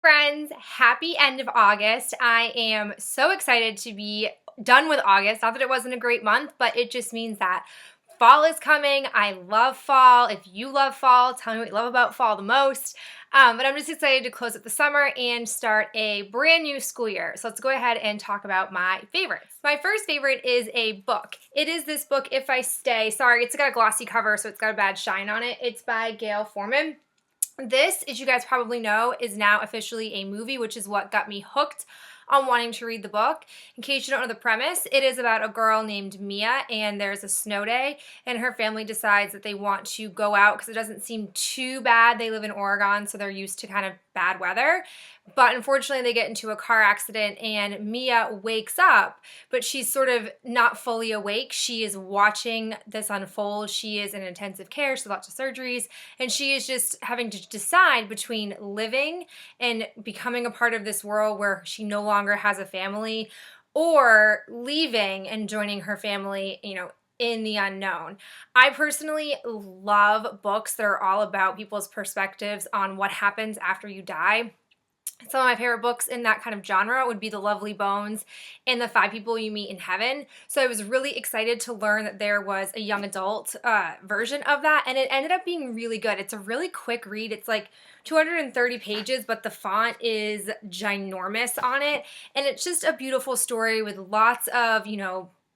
Friends, happy end of August. I am so excited to be done with August. Not that it wasn't a great month, but it just means that fall is coming. I love fall. If you love fall, tell me what you love about fall the most. But I'm just excited to close up the summer and start a brand new school year. So let's go ahead and talk about my favorites. My first favorite is a book. It is this book, If I Stay. Sorry, it's got a glossy cover, so it's got a bad shine on it. It's by Gail Forman. This, as you guys probably know, is now officially a movie, which is what got me hooked on wanting to read the book. In case you don't know the premise, it is about a girl named Mia, and there's a snow day, and her family decides that they want to go out because it doesn't seem too bad. They live in Oregon, so they're used to kind of bad weather. But unfortunately, they get into a car accident, and Mia wakes up, but she's sort of not fully awake. She is watching this unfold. She is in intensive care, so lots of surgeries, and she is just having to decide between living and becoming a part of this world where she no longer has a family, or leaving and joining her family, in the unknown. I personally love books that are all about people's perspectives on what happens after you die. Some of my favorite books in that kind of genre would be The Lovely Bones and The Five People You Meet in Heaven. So I was really excited to learn that there was a young adult version of that, and it ended up being really good. It's a really quick read. It's like 230 pages, but the font is ginormous on it, and it's just a beautiful story with lots of,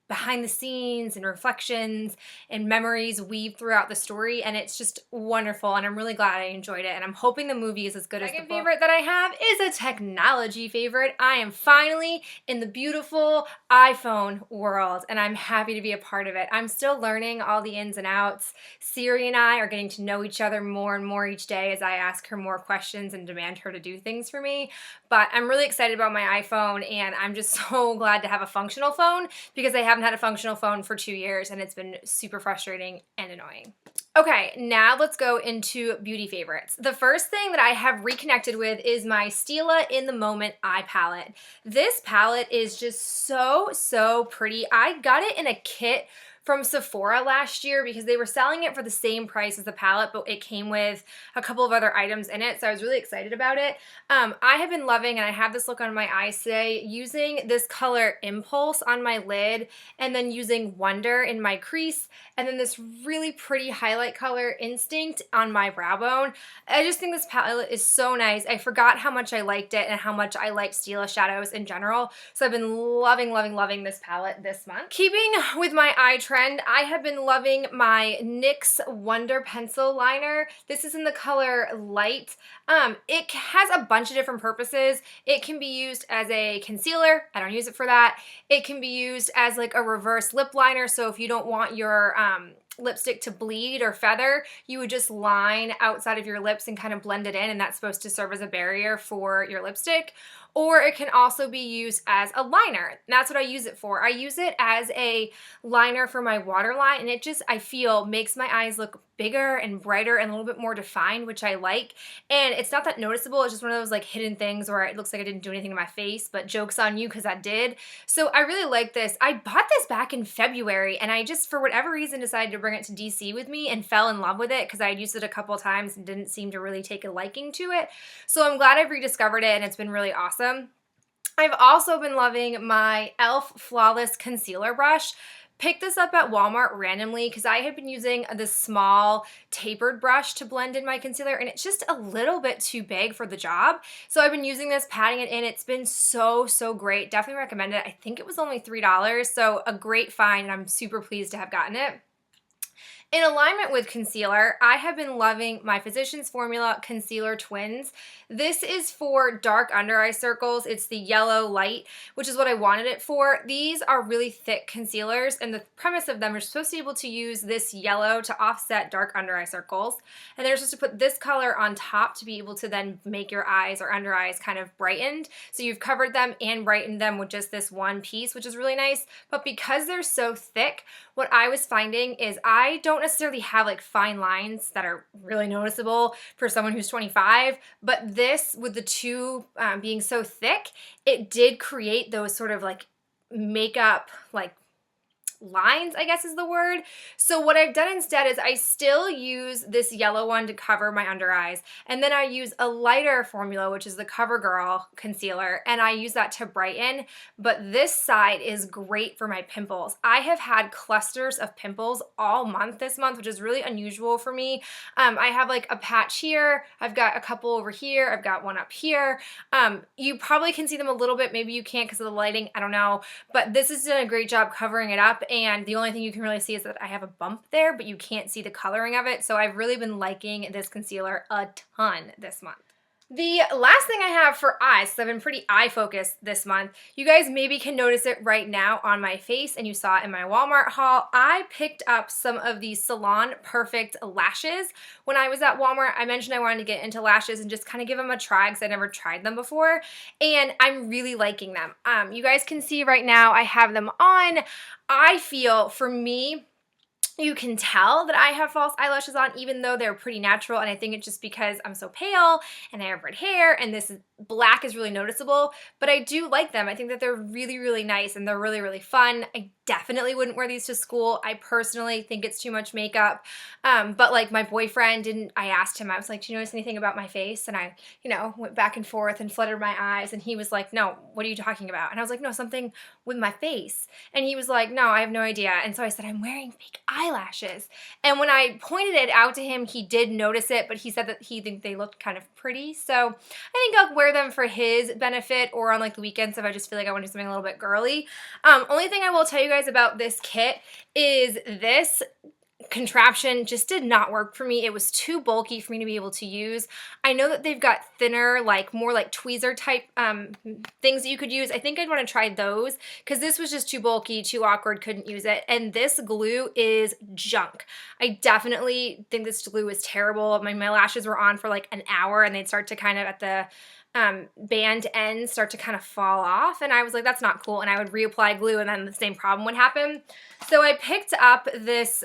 behind the scenes and reflections and memories weave throughout the story, and it's just wonderful, and I'm really glad I enjoyed it, and I'm hoping the movie is as good as the book. Second favorite that I have is a technology favorite. I am finally in the beautiful iPhone world, and I'm happy to be a part of it. I'm still learning all the ins and outs. Siri and I are getting to know each other more and more each day as I ask her more questions and demand her to do things for me, but I'm really excited about my iPhone, and I'm just so glad to have a functional phone because I haven't had a functional phone for 2 years, and it's been super frustrating and annoying. Okay, now let's go into beauty favorites. The first thing that I have reconnected with is my Stila In the Moment eye palette. This palette is just so pretty. I got it in a kit from Sephora last year because they were selling it for the same price as the palette, but it came with a couple of other items in it, so I was really excited about it. I have been loving, and I have this look on my eyes today, using this color Impulse on my lid, and then using Wonder in my crease, and then this really pretty highlight color Instinct on my brow bone. I just think this palette is so nice. I forgot how much I liked it and how much I like Stila shadows in general, so I've been loving this palette this month. Keeping with my eye trend, I have been loving my NYX Wonder Pencil Liner. This is in the color Light. It has a bunch of different purposes. It can be used as a concealer. I don't use it for that. It can be used as like a reverse lip liner, so if you don't want your lipstick to bleed or feather, you would just line outside of your lips and kind of blend it in, and that's supposed to serve as a barrier for your lipstick. Or it can also be used as a liner. That's what I use it for. I use it as a liner for my waterline, and it just, I feel, makes my eyes look bigger and brighter and a little bit more defined, which I like. And it's not that noticeable. It's just one of those like hidden things where it looks like I didn't do anything to my face, but joke's on you because I did. So I really like this. I bought this back in February, and I just, for whatever reason, decided to bring it to DC with me and fell in love with it because I had used it a couple times and didn't seem to really take a liking to it. So I'm glad I've rediscovered it, and it's been really awesome. I've also been loving my e.l.f. Flawless Concealer Brush. Picked this up at Walmart randomly because I had been using this small tapered brush to blend in my concealer, and it's just a little bit too big for the job. So I've been using this, patting it in. It's been so great. Definitely recommend it. I think it was only $3, so a great find, and I'm super pleased to have gotten it. In alignment with concealer, I have been loving my Physicians Formula Concealer Twins. This is for dark under eye circles. It's the yellow light, which is what I wanted it for. These are really thick concealers, and the premise of them is supposed to be able to use this yellow to offset dark under eye circles. And they're supposed to put this color on top to be able to then make your eyes or under eyes kind of brightened. So you've covered them and brightened them with just this one piece, which is really nice. But because they're so thick, what I was finding is I don't necessarily have like fine lines that are really noticeable for someone who's 25, but this, with the two being so thick, it did create those sort of like makeup, like lines, I guess is the word. So what I've done instead is I still use this yellow one to cover my under eyes, and then I use a lighter formula, which is the CoverGirl concealer, and I use that to brighten, but this side is great for my pimples. I have had clusters of pimples all month this month, which is really unusual for me. I have like a patch here, I've got a couple over here, I've got one up here. You probably can see them a little bit, maybe you can't because of the lighting, I don't know, but this has done a great job covering it up, and the only thing you can really see is that I have a bump there, but you can't see the coloring of it, so I've really been liking this concealer a ton this month. The last thing I have for eyes, so I've been pretty eye focused this month, you guys maybe can notice it right now on my face, and you saw it in my Walmart haul. I picked up some of these Salon Perfect lashes when I was at Walmart. I mentioned I wanted to get into lashes and just kind of give them a try because I never tried them before, and I'm really liking them. You guys can see right now I have them on. I feel, for me, you can tell that I have false eyelashes on even though they're pretty natural, and I think it's just because I'm so pale and I have red hair and this black is really noticeable, but I do like them. I think that they're really, really nice and they're really, really fun. I definitely wouldn't wear these to school. I personally think it's too much makeup, but like my boyfriend didn't, I asked him, I was like, do you notice anything about my face? And I, went back and forth and fluttered my eyes, and he was like, no, what are you talking about? And I was like, no, something with my face. And he was like, no, I have no idea. And so I said, I'm wearing fake eyelashes. And when I pointed it out to him, he did notice it, but he said that he think they looked kind of pretty. So I think I'll wear them for his benefit or on like the weekends if I just feel like I want to do something a little bit girly. Only thing I will tell you guys about this kit is this contraption just did not work for me. It was too bulky for me to be able to use. I know that they've got thinner, like more like tweezer type things that you could use. I think I'd want to try those because this was just too bulky, too awkward, couldn't use it. And this glue is junk. I definitely think this glue is terrible. My lashes were on for like an hour and they'd start to kind of at the band ends start to kind of fall off, and I was like, that's not cool, and I would reapply glue and then the same problem would happen. So I picked up this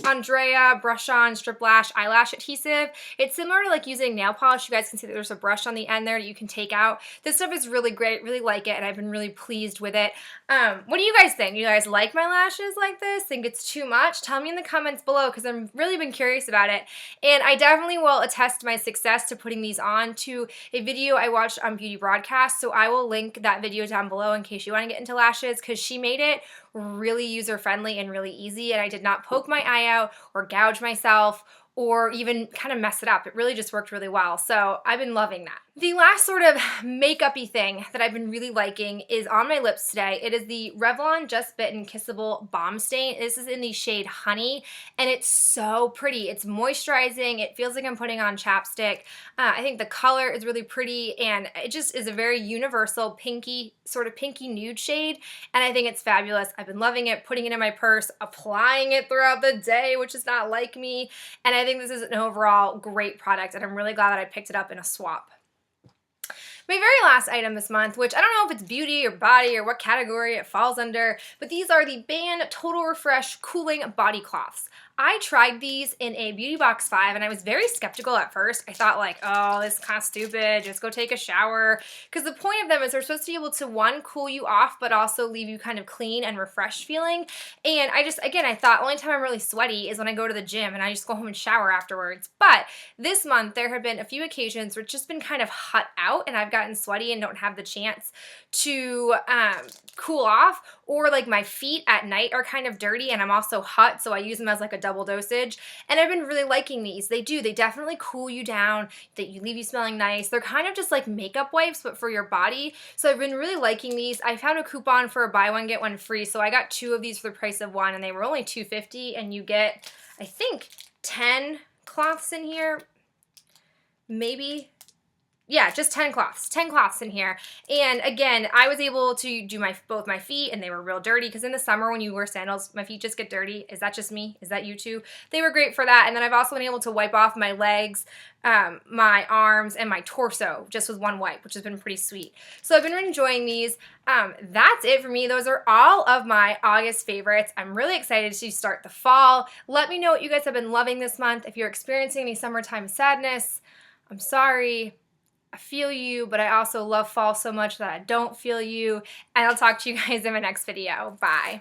Andrea Brush On Strip Lash Eyelash Adhesive. It's similar to like using nail polish. You guys can see that there's a brush on the end there that you can take out. This stuff is really great, really like it, and I've been really pleased with it. What do you guys think? You guys like my lashes like this? Think it's too much? Tell me in the comments below because I've really been curious about it, and I definitely will attest my success to putting these on to a video I watched on Beauty Broadcast, so I will link that video down below in case you want to get into lashes because she made it really user-friendly and really easy, and I did not poke my eye out or gouge myself or even kind of mess it up. It really just worked really well, so I've been loving that. The last sort of makeup-y thing that I've been really liking is on my lips today. It is the Revlon Just Bitten Kissable Balm Stain. This is in the shade Honey, and it's so pretty. It's moisturizing. It feels like I'm putting on chapstick. I think the color is really pretty, and it just is a very universal pinky, sort of pinky nude shade, and I think it's fabulous. I've been loving it, putting it in my purse, applying it throughout the day, which is not like me, and I think this is an overall great product, and I'm really glad that I picked it up in a swap. My very last item this month, which I don't know if it's beauty or body or what category it falls under, but these are the Ban Total Refresh Cooling Body Cloths. I tried these in a Beauty Box 5 and I was very skeptical at first. I thought like, oh, this is kind of stupid, just go take a shower. Because the point of them is they're supposed to be able to, one, cool you off, but also leave you kind of clean and refreshed feeling. And I just, again, I thought only time I'm really sweaty is when I go to the gym and I just go home and shower afterwards. But this month there have been a few occasions where it's just been kind of hot out and I've gotten sweaty and don't have the chance to cool off, or like my feet at night are kind of dirty and I'm also hot, so I use them as like a double dosage, and I've been really liking these. They definitely cool you down, you leave you smelling nice. They're kind of just like makeup wipes but for your body, so I've been really liking these. I found a coupon for a buy one get one free, so I got 2 of these for the price of 1 and they were only $2.50, and you get, I think, 10 cloths in here, maybe. Yeah, just 10 cloths in here. And again, I was able to do both my feet, and they were real dirty because in the summer when you wear sandals, my feet just get dirty. Is that just me? Is that you too? They were great for that. And then I've also been able to wipe off my legs, my arms, and my torso just with one wipe, which has been pretty sweet. So I've been enjoying these. That's it for me. Those are all of my August favorites. I'm really excited to start the fall. Let me know what you guys have been loving this month. If you're experiencing any summertime sadness, I'm sorry. I feel you, but I also love fall so much that I don't feel you. And I'll talk to you guys in my next video. Bye.